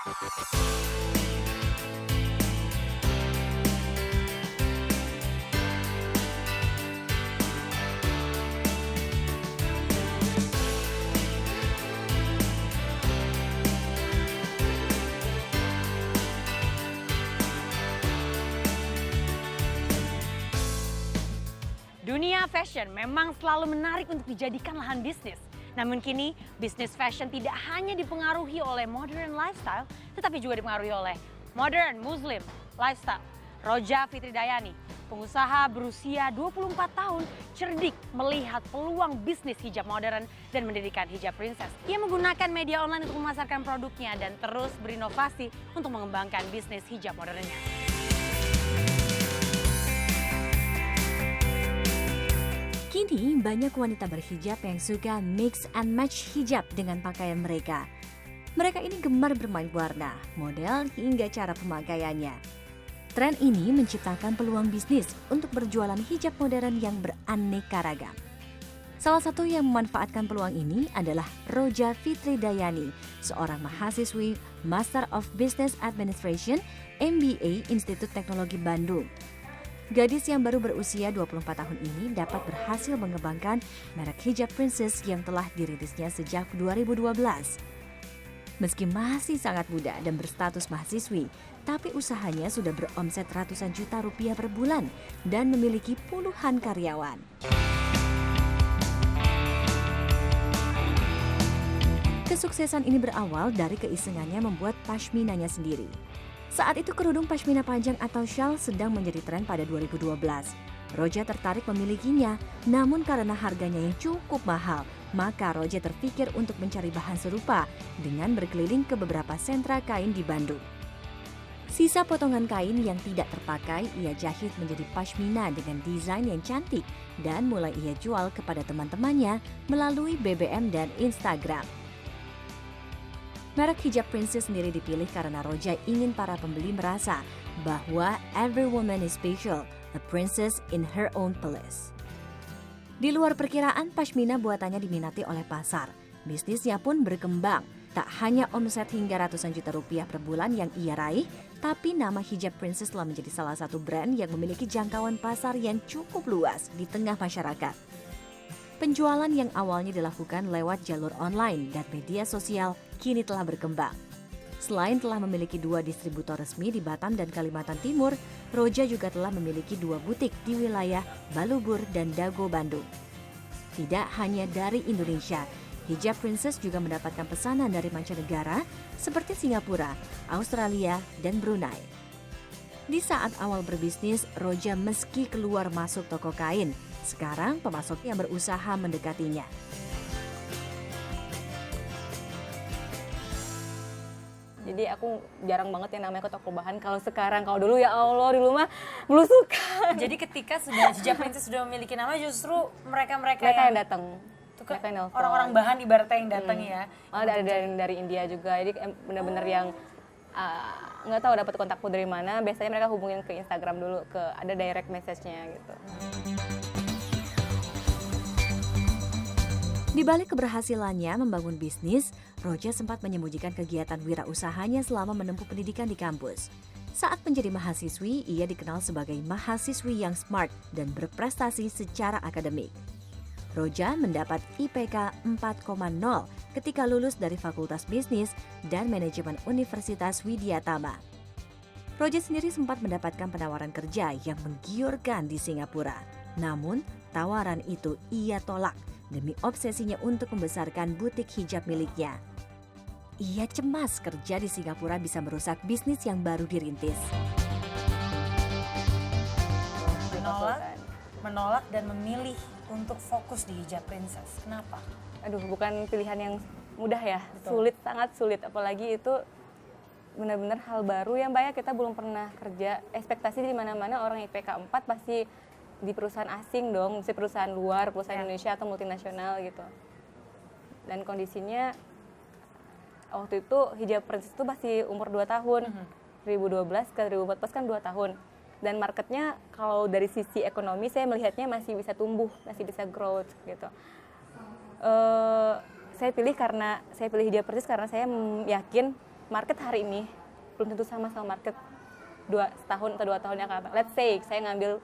Dunia fashion memang selalu menarik untuk dijadikan lahan bisnis. Namun kini, bisnis fashion tidak hanya dipengaruhi oleh modern lifestyle, tetapi juga dipengaruhi oleh modern Muslim lifestyle. Roja Fitridayani, pengusaha berusia 24 tahun, cerdik melihat peluang bisnis hijab modern dan mendirikan Hijab Princess. Ia menggunakan media online untuk memasarkan produknya dan terus berinovasi untuk mengembangkan bisnis hijab modernnya. Kini banyak wanita berhijab yang suka mix and match hijab dengan pakaian mereka. Mereka ini gemar bermain warna, model, hingga cara pemakaiannya. Tren ini menciptakan peluang bisnis untuk berjualan hijab modern yang beraneka ragam. Salah satu yang memanfaatkan peluang ini adalah Roja Fitridayani, seorang mahasiswi Master of Business Administration MBA Institut Teknologi Bandung. Gadis yang baru berusia 24 tahun ini dapat berhasil mengembangkan merek Hijab Princess yang telah dirintisnya sejak 2012. Meski masih sangat muda dan berstatus mahasiswi, tapi usahanya sudah beromset ratusan juta rupiah per bulan dan memiliki puluhan karyawan. Kesuksesan ini berawal dari keisengannya membuat pashminanya sendiri. Saat itu kerudung pashmina panjang atau shawl sedang menjadi tren pada 2012. Roja tertarik memilikinya, namun karena harganya yang cukup mahal, maka Roja terpikir untuk mencari bahan serupa dengan berkeliling ke beberapa sentra kain di Bandung. Sisa potongan kain yang tidak terpakai ia jahit menjadi pashmina dengan desain yang cantik dan mulai ia jual kepada teman-temannya melalui BBM dan Instagram. Merek Hijab Princess sendiri dipilih karena Roja ingin para pembeli merasa bahwa every woman is special, a princess in her own place. Di luar perkiraan, pashmina buatannya diminati oleh pasar. Bisnisnya pun berkembang. Tak hanya omset hingga ratusan juta rupiah per bulan yang ia raih, tapi nama Hijab Princess telah menjadi salah satu brand yang memiliki jangkauan pasar yang cukup luas di tengah masyarakat. Penjualan yang awalnya dilakukan lewat jalur online dan media sosial kini telah berkembang. Selain telah memiliki 2 distributor resmi di Batam dan Kalimantan Timur, Roja juga telah memiliki 2 butik di wilayah Balubur dan Dago, Bandung. Tidak hanya dari Indonesia, Hijab Princess juga mendapatkan pesanan dari mancanegara seperti Singapura, Australia, dan Brunei. Di saat awal berbisnis, Roja meski keluar masuk toko kain, sekarang pemasoknya berusaha mendekatinya. Jadi aku jarang banget yang namanya ke toko bahan. Kalau sekarang, kalau dulu ya Allah, dulu mah belusukan. Jadi ketika sudah Hijab Princess sudah memiliki nama, justru mereka yang datang. Orang-orang bahan ibaratnya yang datang ya. Malah dari India juga. Jadi benar-benar yang nggak tahu dapat kontakku dari mana. Biasanya mereka hubungin ke Instagram dulu, ada direct message-nya gitu. Di balik keberhasilannya membangun bisnis, Roja sempat menyembunyikan kegiatan wirausahanya selama menempuh pendidikan di kampus. Saat menjadi mahasiswi, ia dikenal sebagai mahasiswi yang smart dan berprestasi secara akademik. Roja mendapat IPK 4,0 ketika lulus dari Fakultas Bisnis dan Manajemen Universitas Widyatama. Roja sendiri sempat mendapatkan penawaran kerja yang menggiurkan di Singapura. Namun, tawaran itu ia tolak demi obsesinya untuk membesarkan butik hijab miliknya. Ia cemas kerja di Singapura bisa merusak bisnis yang baru dirintis. Menolak dan memilih untuk fokus di Hijab Princess. Kenapa? Aduh, bukan pilihan yang mudah ya. Betul. Sulit, sangat sulit. Apalagi itu benar-benar hal baru yang banyak kita belum pernah kerja. Ekspektasi di mana-mana orang IPK 4 pasti di perusahaan asing dong, mesti perusahaan luar, perusahaan Indonesia atau multinasional gitu. Dan kondisinya waktu itu Hijab Princess itu masih umur 2 tahun. 2012 ke 2014 kan 2 tahun. Dan marketnya kalau dari sisi ekonomi saya melihatnya masih bisa tumbuh, masih bisa growth gitu. Saya pilih Hijab Princess karena saya yakin market hari ini belum tentu sama market 2 tahun atau 2 tahun yang akan datang. Let's say saya ngambil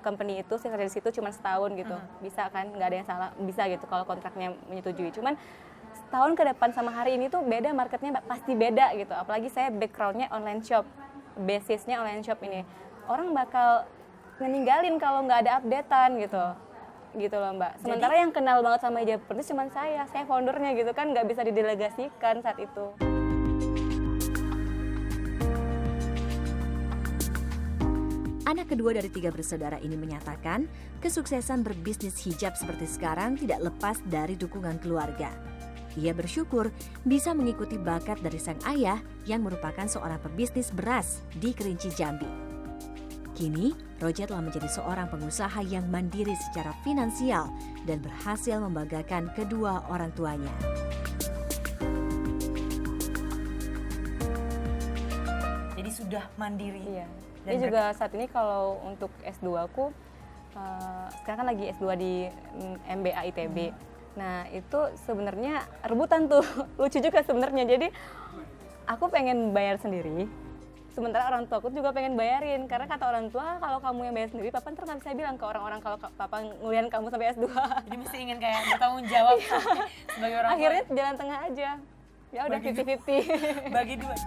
company itu, saya kerja di situ cuma setahun gitu, bisa kan, nggak ada yang salah, bisa gitu kalau kontraknya menyetujui. Cuman setahun ke depan sama hari ini tuh beda, marketnya pasti beda gitu. Apalagi saya backgroundnya online shop, basisnya online shop ini, orang bakal ninggalin kalau nggak ada updatean gitu loh Mbak. Sementara yang kenal banget sama hijab princes cuma saya foundernya gitu kan, nggak bisa didelegasikan saat itu. Anak kedua dari 3 bersaudara ini menyatakan kesuksesan berbisnis hijab seperti sekarang tidak lepas dari dukungan keluarga. Ia bersyukur bisa mengikuti bakat dari sang ayah yang merupakan seorang pebisnis beras di Kerinci, Jambi. Kini, Roja telah menjadi seorang pengusaha yang mandiri secara finansial dan berhasil membanggakan kedua orang tuanya. Jadi sudah mandiri. Iya. Ini juga saat ini kalau untuk S2 aku, sekarang kan lagi S2 di MBA ITB. Nah itu sebenarnya rebutan tuh, lucu juga sebenarnya. Jadi aku pengen bayar sendiri, sementara orang tua aku juga pengen bayarin. Karena kata orang tua, kalau kamu yang bayar sendiri, papa ntar nggak bisa bilang ke orang-orang kalau papa nguliahin kamu sampai S2. Jadi mesti ingin kayak bertanggung jawab sebagai orang tua. Akhirnya jalan tengah aja, ya udah 50-50. Bagi dua.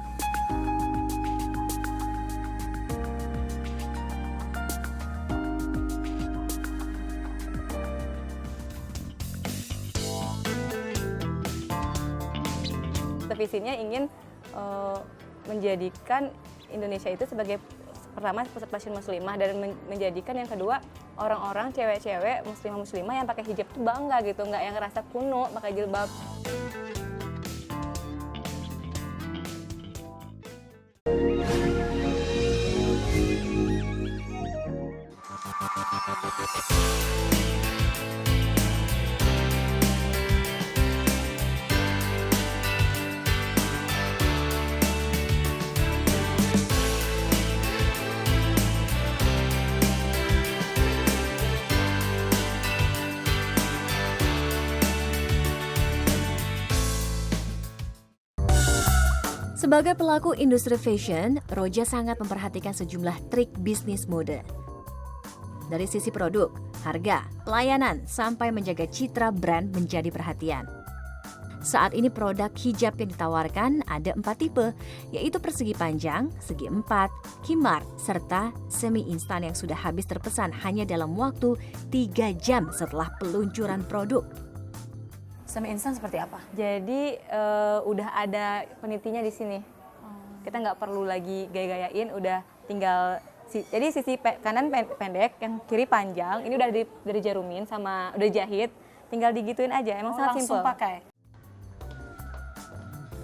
Visinya ingin menjadikan Indonesia itu sebagai pertama pusat fashion muslimah, dan menjadikan yang kedua orang-orang cewek-cewek muslimah yang pakai hijab itu bangga gitu, nggak yang ngerasa kuno pakai jilbab. Sebagai pelaku industri fashion, Roja sangat memperhatikan sejumlah trik bisnis mode. Dari sisi produk, harga, pelayanan, sampai menjaga citra brand menjadi perhatian. Saat ini produk hijab yang ditawarkan ada 4 tipe, yaitu persegi panjang, segi 4, khimar, serta semi instan yang sudah habis terpesan hanya dalam waktu 3 jam setelah peluncuran produk. Semi instan seperti apa? Jadi udah ada penitinya di sini. Kita nggak perlu lagi gaya-gayain, udah tinggal jadi sisi kanan pendek, yang kiri panjang. Ini udah dijarumin sama udah jahit, tinggal digituin aja. Emang sangat simpel. Langsung pakai.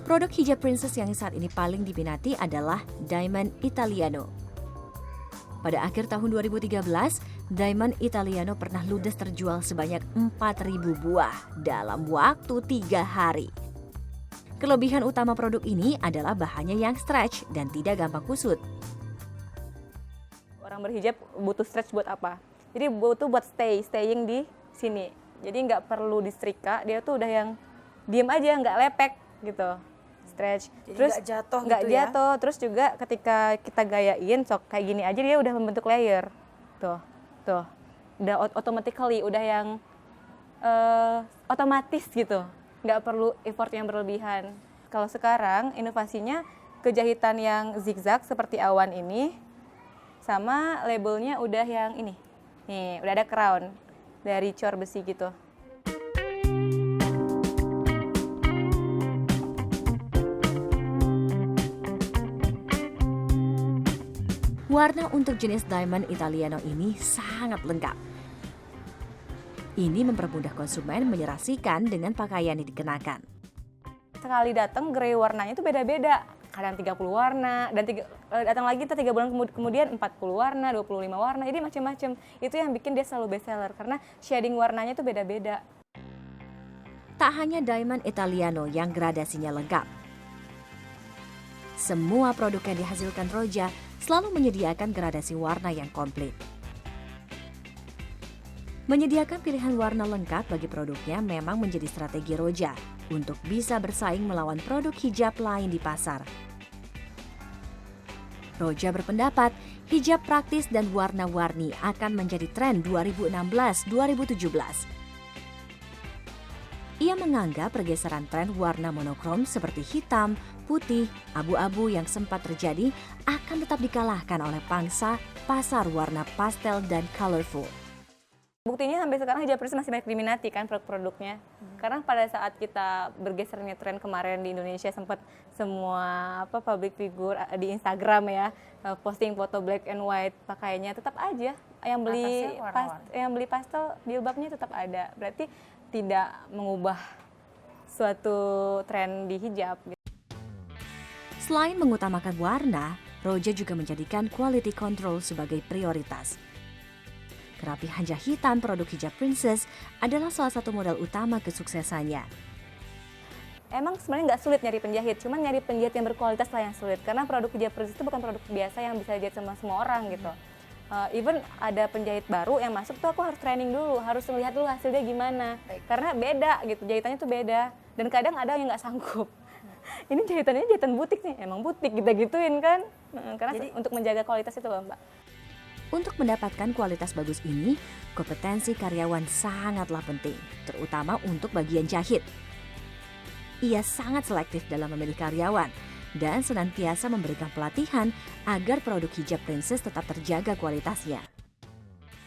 Produk hijab princess yang saat ini paling diminati adalah Diamond Italiano. Pada akhir tahun 2013, Diamond Italiano pernah ludes terjual sebanyak 4.000 buah dalam waktu 3 hari. Kelebihan utama produk ini adalah bahannya yang stretch dan tidak gampang kusut. Orang berhijab butuh stretch buat apa? Jadi butuh buat staying di sini. Jadi nggak perlu disetrika, dia tuh udah yang diem aja, nggak lepek gitu. Stretch. Jadi terus nggak jatuh nggak gitu ya? jatuh. Terus juga ketika kita gayain sok kayak gini aja, dia udah membentuk layer. Tuh udah automatically, udah yang otomatis gitu, nggak perlu effort yang berlebihan. Kalau sekarang inovasinya kejahitan yang zigzag seperti awan ini, sama labelnya udah yang ini nih, udah ada crown dari cor besi gitu. Warna untuk jenis Diamond Italiano ini sangat lengkap. Ini mempermudah konsumen menyerasikan dengan pakaian yang dikenakan. Sekali datang grey warnanya itu beda-beda. Kadang 30 warna, dan datang lagi 3 bulan kemudian 40 warna, 25 warna, jadi macam-macam. Itu yang bikin dia selalu best seller, karena shading warnanya itu beda-beda. Tak hanya Diamond Italiano yang gradasinya lengkap. Semua produk yang dihasilkan Roja selalu menyediakan gradasi warna yang komplit. Menyediakan pilihan warna lengkap bagi produknya memang menjadi strategi Roja untuk bisa bersaing melawan produk hijab lain di pasar. Roja berpendapat hijab praktis dan warna-warni akan menjadi tren 2016-2017. Ia menganggap pergeseran tren warna monokrom seperti hitam, putih, abu-abu yang sempat terjadi akan tetap dikalahkan oleh pangsa pasar warna pastel dan colorful. Buktinya sampai sekarang hijab princess masih banyak diminati kan produk-produknya. Karena pada saat kita bergesernya tren kemarin di Indonesia sempat semua public figure di Instagram ya posting foto black and white pakaiannya, tetap aja yang beli pastel jilbabnya tetap ada. Berarti tidak mengubah suatu tren di hijab. Selain mengutamakan warna, Roja juga menjadikan quality control sebagai prioritas. Kerapihan jahitan produk hijab princess adalah salah satu modal utama kesuksesannya. Emang sebenarnya nggak sulit nyari penjahit, cuman nyari penjahit yang berkualitas lah yang sulit. Karena produk hijab princess itu bukan produk biasa yang bisa dijahit sama semua orang gitu. Even ada penjahit baru yang masuk tuh aku harus training dulu, harus lihat dulu hasilnya gimana. Karena beda gitu, jahitannya tuh beda. Dan kadang ada yang nggak sanggup. Ini jahitannya jahitan butik nih, emang butik kita gituin kan. Karena jadi, untuk menjaga kualitas itu loh Mbak. Untuk mendapatkan kualitas bagus ini, kompetensi karyawan sangatlah penting, terutama untuk bagian jahit. Ia sangat selektif dalam memilih karyawan dan senantiasa memberikan pelatihan agar produk hijab princess tetap terjaga kualitasnya.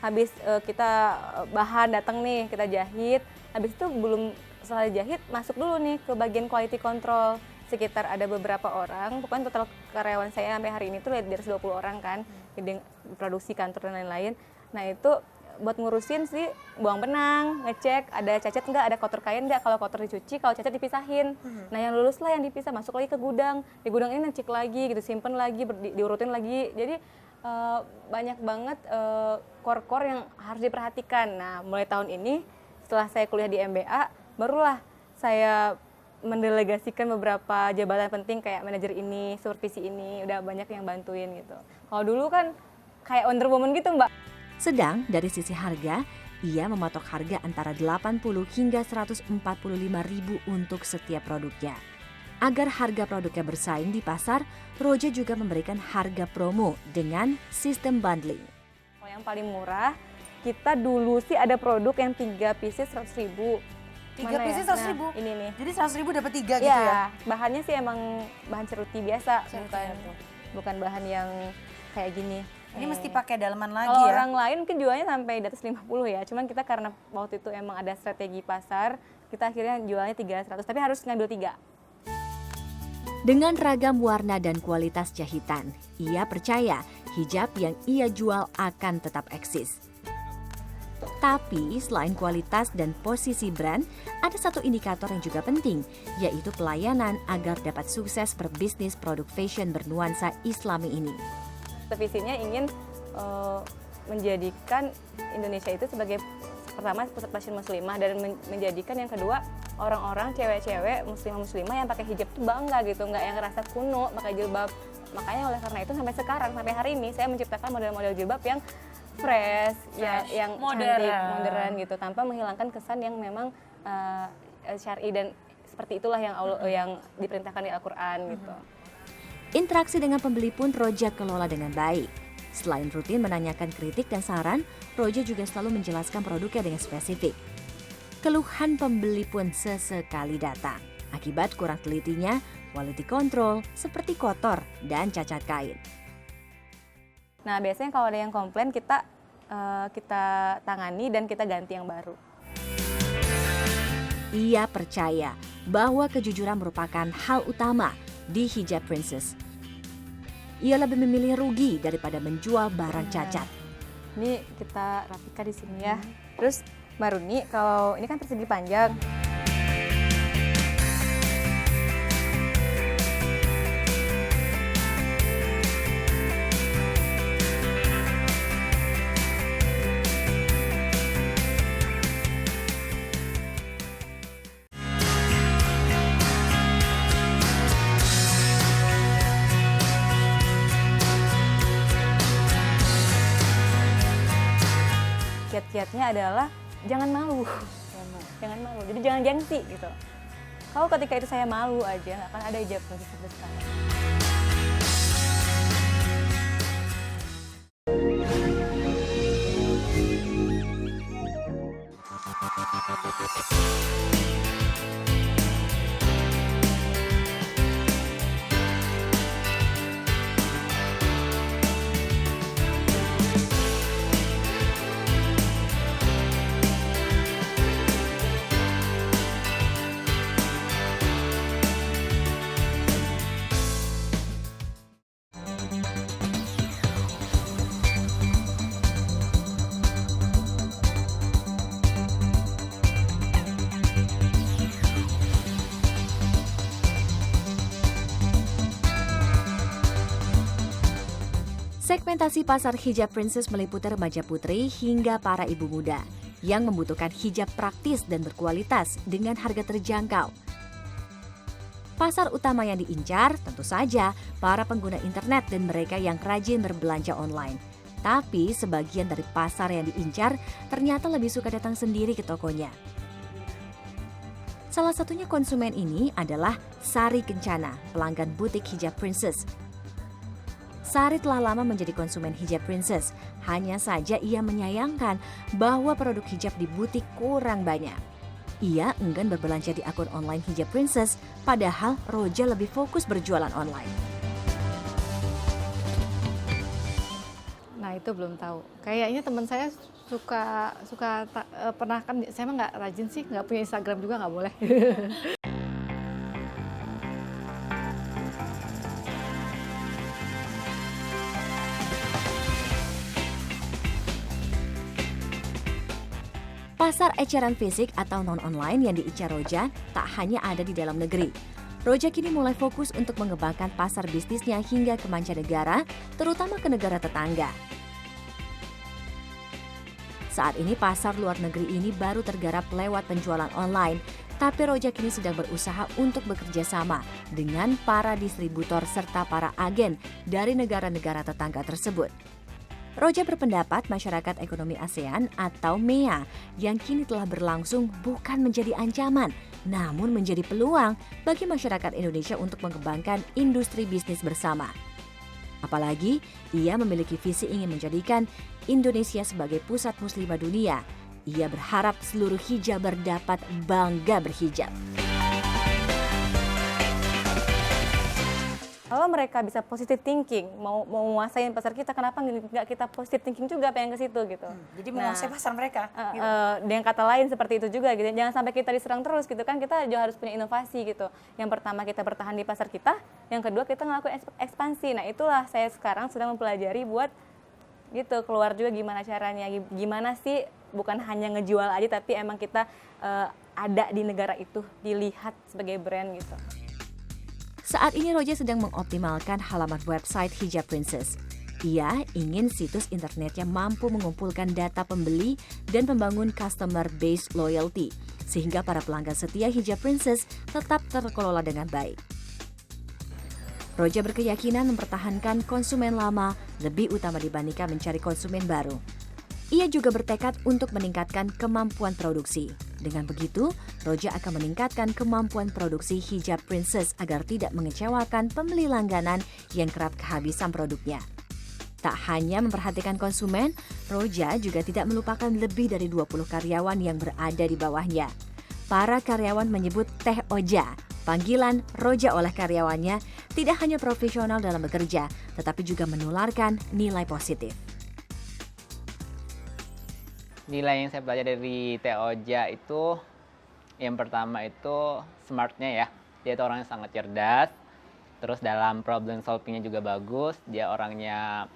Habis kita bahan datang nih, kita jahit, habis itu belum selesai jahit, masuk dulu nih ke bagian quality control. Sekitar ada beberapa orang, pokoknya total karyawan saya sampai hari ini tuh di atas 20 orang kan, di produksi kantor dan lain-lain. Nah itu buat ngurusin sih buang benang, ngecek ada cacat nggak, ada kotor kain nggak, kalau kotor dicuci, kalau cacat dipisahin. Nah yang lulus lah yang dipisah, masuk lagi ke gudang, di gudang ini ngecek lagi gitu, simpen lagi, diurutin lagi. Jadi banyak banget core-core yang harus diperhatikan. Nah mulai tahun ini setelah saya kuliah di MBA, barulah saya mendelegasikan beberapa jabatan penting kayak manajer ini, supervisi ini, udah banyak yang bantuin gitu. Kalau dulu kan kayak Wonder Woman gitu Mbak. Sedang dari sisi harga, ia mematok harga antara 80 hingga 145 ribu untuk setiap produknya. Agar harga produknya bersaing di pasar, Roja juga memberikan harga promo dengan sistem bundling. Kalau yang paling murah, kita dulu sih ada produk yang 3 pieces 100 ribu. 3 pieces 100 ribu? Ini nih. Jadi 100 ribu dapat 3 gitu ya? ya? Bahannya sih emang bahan ceruti biasa, Ceruti bukan bahan yang kayak gini. Ini mesti pakai daleman lagi Kalau ya? orang lain mungkin jualnya sampai di atas 50 ya, cuman kita karena waktu itu emang ada strategi pasar, kita akhirnya jualnya 300, tapi harus ngambil 3. Dengan ragam warna dan kualitas jahitan, ia percaya hijab yang ia jual akan tetap eksis. Tapi selain kualitas dan posisi brand, ada satu indikator yang juga penting, yaitu pelayanan agar dapat sukses berbisnis produk fashion bernuansa Islami ini. Visinya ingin menjadikan Indonesia itu sebagai pertama pusat fashion muslimah, dan menjadikan yang kedua orang-orang cewek-cewek muslimah-muslimah yang pakai hijab tuh bangga gitu, nggak yang ngerasa kuno pakai jilbab. Makanya oleh karena itu sampai sekarang, sampai hari ini saya menciptakan model-model jilbab yang fresh, yang cantik, modern gitu, tanpa menghilangkan kesan yang memang syar'i, dan seperti itulah yang yang diperintahkan di Al-Quran gitu. Interaksi dengan pembeli pun Roja kelola dengan baik. Selain rutin menanyakan kritik dan saran, Roja juga selalu menjelaskan produknya dengan spesifik. Keluhan pembeli pun sesekali datang. Akibat kurang telitinya, quality control seperti kotor dan cacat kain. Nah biasanya kalau ada yang komplain kita tangani dan kita ganti yang baru. Ia percaya bahwa kejujuran merupakan hal utama di hijab princess. Ia lebih memilih rugi daripada menjual barang cacat. Ini kita rapikan di sini ya. Terus baru nih, kalau ini kan persegi panjang. Kiat-kiatnya adalah jangan malu. Jangan malu. Jadi jangan gengsi gitu. Kalau ketika itu saya malu aja, nggak akan ada hijab princess sampai sekarang. Segmentasi pasar hijab princess meliputi remaja putri hingga para ibu muda yang membutuhkan hijab praktis dan berkualitas dengan harga terjangkau. Pasar utama yang diincar tentu saja para pengguna internet dan mereka yang rajin berbelanja online. Tapi sebagian dari pasar yang diincar ternyata lebih suka datang sendiri ke tokonya. Salah satunya konsumen ini adalah Sari Kencana, pelanggan butik hijab princess. Sari telah lama menjadi konsumen hijab princess, hanya saja ia menyayangkan bahwa produk hijab di butik kurang banyak. Ia enggan berbelanja di akun online hijab princess, padahal Roja lebih fokus berjualan online. Nah itu belum tahu. Kayaknya teman saya suka pernah kan, saya mah nggak rajin sih, nggak punya Instagram juga nggak boleh. Pasar eceran fisik atau non-online yang diincar Roja tak hanya ada di dalam negeri. Roja kini mulai fokus untuk mengembangkan pasar bisnisnya hingga ke mancanegara, terutama ke negara tetangga. Saat ini pasar luar negeri ini baru tergarap lewat penjualan online, tapi Roja kini sedang berusaha untuk bekerja sama dengan para distributor serta para agen dari negara-negara tetangga tersebut. Roja berpendapat masyarakat ekonomi ASEAN atau MEA yang kini telah berlangsung bukan menjadi ancaman, namun menjadi peluang bagi masyarakat Indonesia untuk mengembangkan industri bisnis bersama. Apalagi ia memiliki visi ingin menjadikan Indonesia sebagai pusat muslimah dunia. Ia berharap seluruh hijaber dapat bangga berhijab. Kalau mereka bisa positive thinking, mau menguasai pasar kita, kenapa nggak kita positive thinking juga pengen ke situ gitu? Jadi menguasai pasar mereka. Dengan kata lain seperti itu juga gitu. Jangan sampai kita diserang terus gitu kan. Kita juga harus punya inovasi gitu. Yang pertama kita bertahan di pasar kita, yang kedua kita ngelakuin ekspansi. Nah itulah saya sekarang sedang mempelajari buat gitu keluar juga gimana caranya, gimana sih bukan hanya ngejual aja tapi emang kita ada di negara itu, dilihat sebagai brand gitu. Saat ini Roja sedang mengoptimalkan halaman website Hijab Princess. Ia ingin situs internetnya mampu mengumpulkan data pembeli dan membangun customer base loyalty, sehingga para pelanggan setia Hijab Princess tetap terkelola dengan baik. Roja berkeyakinan mempertahankan konsumen lama lebih utama dibandingkan mencari konsumen baru. Ia juga bertekad untuk meningkatkan kemampuan produksi. Dengan begitu, Roja akan meningkatkan kemampuan produksi Hijab Princess agar tidak mengecewakan pembeli langganan yang kerap kehabisan produknya. Tak hanya memperhatikan konsumen, Roja juga tidak melupakan lebih dari 20 karyawan yang berada di bawahnya. Para karyawan menyebut Teh Oja, panggilan Roja oleh karyawannya, tidak hanya profesional dalam bekerja, tetapi juga menularkan nilai positif. Nilai yang saya belajar dari Teh Oja itu, yang pertama itu smartnya ya. Dia itu orangnya sangat cerdas, terus dalam problem solvingnya juga bagus. Dia orangnya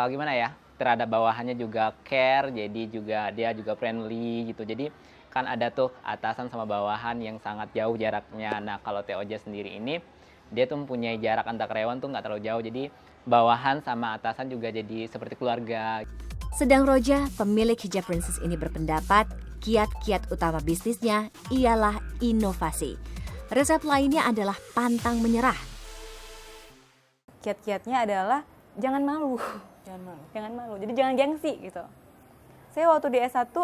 gimana ya, terhadap bawahannya juga care, jadi dia juga friendly gitu. Jadi kan ada tuh atasan sama bawahan yang sangat jauh jaraknya. Nah kalau Teh Oja sendiri ini, dia tuh mempunyai jarak antar karyawan tuh nggak terlalu jauh. Jadi bawahan sama atasan juga jadi seperti keluarga. Sedang Roja, pemilik Hijab Princess ini berpendapat kiat-kiat utama bisnisnya ialah inovasi. Resep lainnya adalah pantang menyerah. Kiat-kiatnya adalah jangan malu. Jangan malu. Jadi jangan gengsi gitu. Saya waktu di S1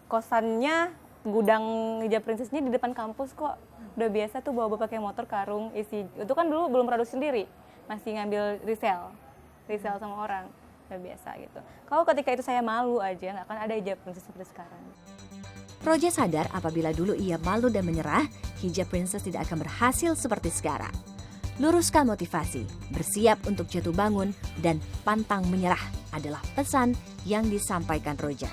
kosannya gudang hijab princessnya di depan kampus kok. Udah biasa tuh bawa pakai motor karung isi. Itu kan dulu belum produksi sendiri, masih ngambil resell sama orang. Udah biasa gitu. Kalau ketika itu saya malu aja, nggak akan ada hijab princess seperti sekarang. Roja sadar apabila dulu ia malu dan menyerah, hijab princess tidak akan berhasil seperti sekarang. Luruskan motivasi, bersiap untuk jatuh bangun, dan pantang menyerah adalah pesan yang disampaikan Roja.